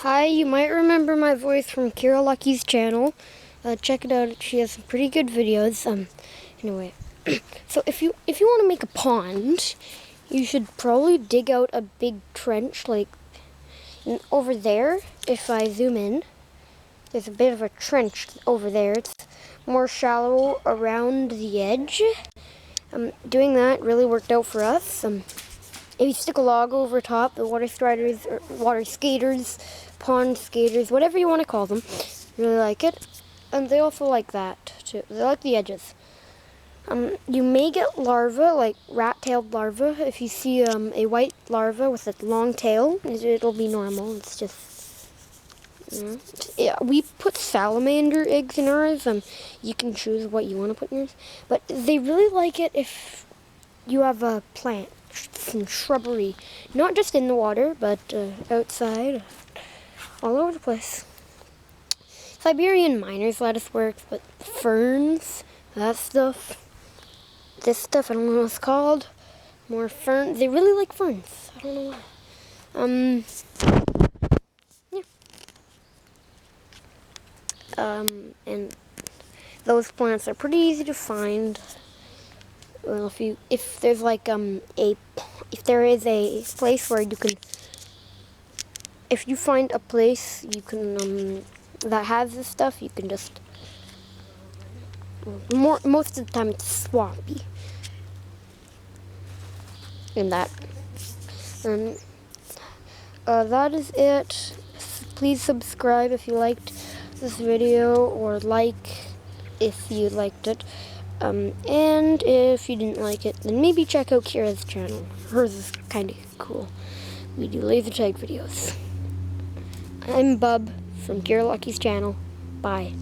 Hi, you might remember my voice from Kira Lucky's channel. Check it out; she has some pretty good videos. Anyway, so if you want to make a pond, you should probably dig out a big trench, like over there. If I zoom in, there's a bit of a trench over there. It's more shallow around the edge. Doing that really worked out for us. If you stick a log over top, the water striders, or water skaters, pond skaters, whatever you want to call them, really like it. And they also like that, too. They like the edges. You may get larvae, like rat-tailed larvae. If you see a white larva with a long tail, it'll be normal. It's just, yeah, we put salamander eggs in ours. You can choose what you want to put in yours. But they really like it if you have a plant, some shrubbery, not just in the water, but outside, all over the place. Siberian miner's lettuce works, but ferns, that stuff, this stuff, I don't know what it's called. More ferns. They really like ferns. I don't know why. Yeah. And those plants are pretty easy to find. Well, if there's like if there is a place where you can, if you find a place you can that has this stuff, you can just, most of the time it's swampy in that. That is it. Please subscribe if you liked this video, or like if you liked it. And if you didn't like it, then maybe check out Kira's channel. Hers is kind of cool. We do laser tag videos. I'm Bub from Kira Lucky's channel. Bye.